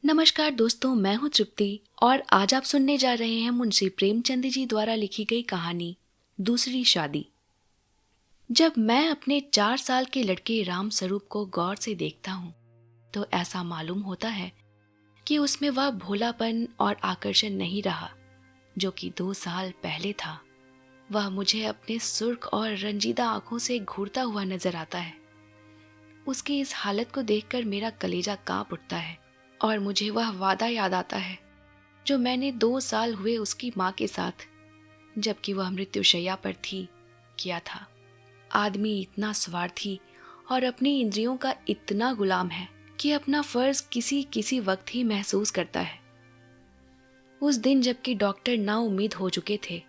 नमस्कार दोस्तों, मैं हूं तृप्ति और आज आप सुनने जा रहे हैं मुंशी प्रेमचंद जी द्वारा लिखी गई कहानी दूसरी शादी। जब मैं अपने 4 साल के लड़के राम स्वरूप को गौर से देखता हूं तो ऐसा मालूम होता है कि उसमें वह भोलापन और आकर्षण नहीं रहा जो कि 2 साल पहले था। वह मुझे अपने सुर्ख और रंजीदा आंखों से घूरता हुआ नजर आता है। उसकी इस हालत को देखकर मेरा कलेजा कांप उठता है और मुझे वह वादा याद आता है जो मैंने 2 साल हुए उसकी माँ के साथ, जबकि वह मृत्युशैया पर थी, किया था। आदमी इतना स्वार्थी और अपनी इंद्रियों का इतना गुलाम है कि अपना फर्ज किसी किसी वक्त ही महसूस करता है। उस दिन जबकि डॉक्टर नाउम्मीद हो चुके थे,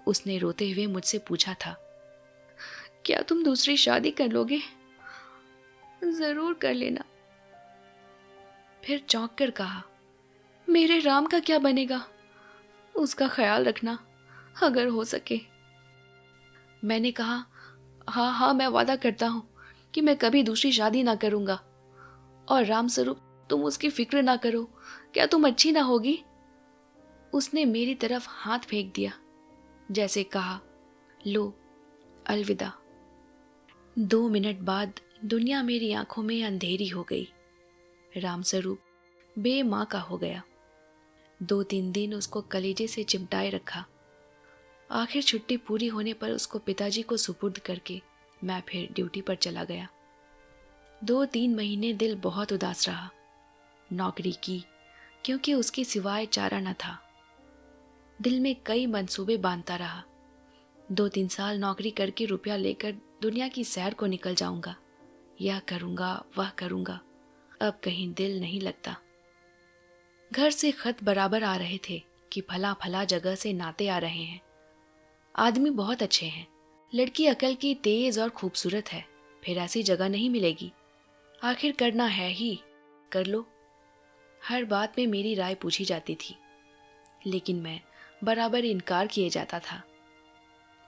उसने रोते हुए मुझसे पूछा था, क्या तुम दूसरी शादी कर लोगे? जरूर कर लेना। फिर चौंक कर कहा, मेरे राम का क्या बनेगा? उसका ख्याल रखना अगर हो सके। मैंने कहा, हाँ हाँ, मैं वादा करता हूं कि मैं कभी दूसरी शादी ना करूंगा। और राम स्वरूप, तुम उसकी फिक्र ना करो, क्या तुम अच्छी ना होगी? उसने मेरी तरफ हाथ फेंक दिया, जैसे कहा, लो, अलविदा। 2 मिनट बाद दुनिया मेरी आंखों में अंधेरी हो गई। राम स्वरूप बेमां का हो गया। 2-3 दिन उसको कलेजे से चिमटाए रखा। आखिर छुट्टी पूरी होने पर उसको पिताजी को सुपुर्द करके मैं फिर ड्यूटी पर चला गया। 2-3 महीने दिल बहुत उदास रहा। नौकरी की क्योंकि उसके सिवाय चारा न था। दिल में कई मंसूबे बांधता रहा। 2-3 साल नौकरी करके रुपया लेकर दुनिया की सैर को निकल जाऊंगा। यह करूंगा, वह करूंगा। अब कहीं दिल नहीं लगता। घर से खत बराबर आ रहे थे कि फला फला जगह से नाते आ रहे हैं। आदमी बहुत अच्छे हैं, लड़की अकल की तेज और खूबसूरत है, फिर ऐसी जगह नहीं मिलेगी। आखिर करना है ही, कर लो। हर बात में मेरी राय पूछी जाती थी, लेकिन मैं बराबर इनकार किए जाता था।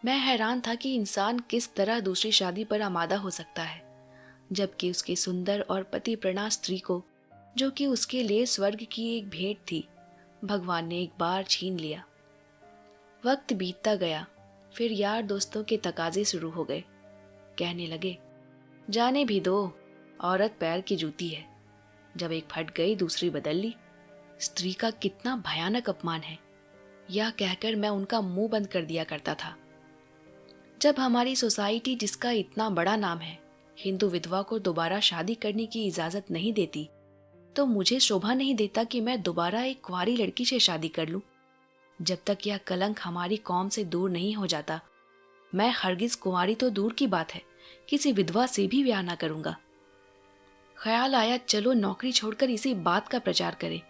मैं हैरान था कि इंसान किस तरह दूसरी शादी पर आमादा हो सकता है, जबकि उसकी सुंदर और पति प्रणा स्त्री को, जो कि उसके लिए स्वर्ग की एक भेंट थी, भगवान ने एक बार छीन लिया। वक्त बीतता गया, फिर यार दोस्तों के तकाजे शुरू हो गए। कहने लगे, जाने भी दो, औरत पैर की जूती है, जब एक फट गई दूसरी बदल ली। स्त्री का कितना भयानक अपमान है, यह कहकर मैं उनका मुंह बंद कर दिया करता था। जब हमारी सोसाइटी, जिसका इतना बड़ा नाम है, हिंदू विधवा को दोबारा शादी करने की इजाजत नहीं देती, तो मुझे शोभा नहीं देता कि मैं दोबारा एक कुंवारी लड़की से शादी कर लूं। जब तक यह कलंक हमारी कौम से दूर नहीं हो जाता, मैं हरगिज कुंवारी तो दूर की बात है, किसी विधवा से भी ब्याह ना करूंगा। ख्याल आया, चलो नौकरी छोड़कर इसी बात का प्रचार करें,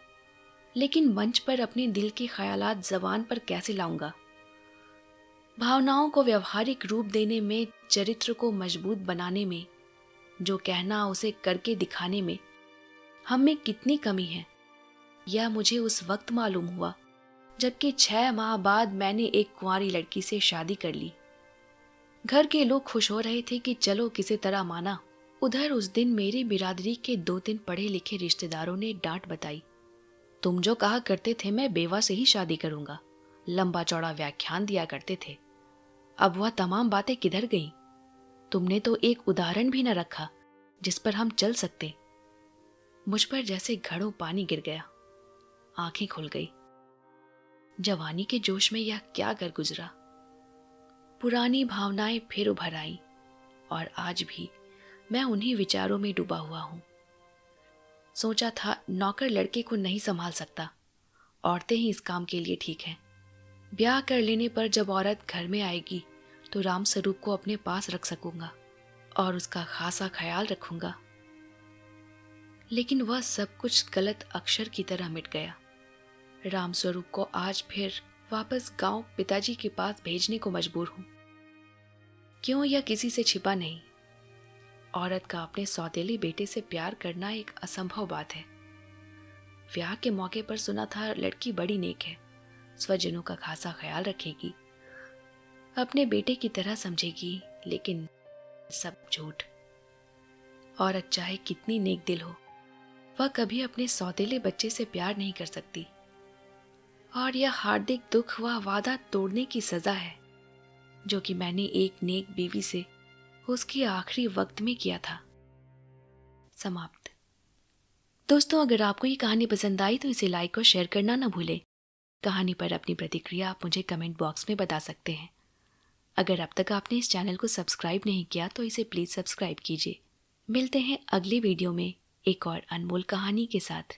लेकिन मंच पर अपने दिल के ख्यालात जबान पर कैसे लाऊंगा? भावनाओं को व्यवहारिक रूप देने में, चरित्र को मजबूत बनाने में, जो कहना उसे करके दिखाने में हम में कितनी कमी है, यह मुझे उस वक्त मालूम हुआ जबकि 6 माह बाद मैंने एक कुंवारी लड़की से शादी कर ली। घर के लोग खुश हो रहे थे कि चलो किसी तरह माना। उधर उस दिन मेरी बिरादरी के 2-3 पढ़े लिखे रिश्तेदारों ने डांट बताई, तुम जो कहा करते थे मैं बेवा से ही शादी करूंगा, लंबा चौड़ा व्याख्यान दिया करते थे, अब वह तमाम बातें किधर गईं? तुमने तो एक उदाहरण भी न रखा जिस पर हम चल सकते। मुझ पर जैसे घड़ों पानी गिर गया, आंखें खुल गई। जवानी के जोश में यह क्या कर गुजरा। पुरानी भावनाएं फिर उभर आईं और आज भी मैं उन्हीं विचारों में डूबा हुआ हूं। सोचा था नौकर लड़के को नहीं संभाल सकता, औरतें ही इस काम के लिए ठीक हैं। ब्याह कर लेने पर जब औरत घर में आएगी तो राम स्वरूप को अपने पास रख सकूंगा और उसका खासा ख्याल रखूंगा। लेकिन वह सब कुछ गलत अक्षर की तरह मिट गया। राम स्वरूप को आज फिर वापस गांव पिताजी के पास भेजने को मजबूर हूं। क्यों, यह किसी से छिपा नहीं। औरत का अपने सौतेले बेटे से प्यार करना एक असंभव बात है। ब्याह के मौके पर सुना था लड़की बड़ी नेक है, स्वजनों का खासा ख्याल रखेगी, अपने बेटे की तरह समझेगी, लेकिन सब झूठ। औरत चाहे कितनी नेक दिल हो, वह कभी अपने सौतेले बच्चे से प्यार नहीं कर सकती, और यह हार्दिक दुख व वादा तोड़ने की सजा है जो कि मैंने एक नेक बीवी से उसके आखिरी वक्त में किया था। समाप्त। दोस्तों, अगर आपको ये कहानी पसंद आई तो इसे लाइक और शेयर करना ना भूलें। कहानी पर अपनी प्रतिक्रिया आप मुझे कमेंट बॉक्स में बता सकते हैं। अगर अब तक आपने इस चैनल को सब्सक्राइब नहीं किया तो इसे प्लीज़ सब्सक्राइब कीजिए। मिलते हैं अगली वीडियो में एक और अनमोल कहानी के साथ।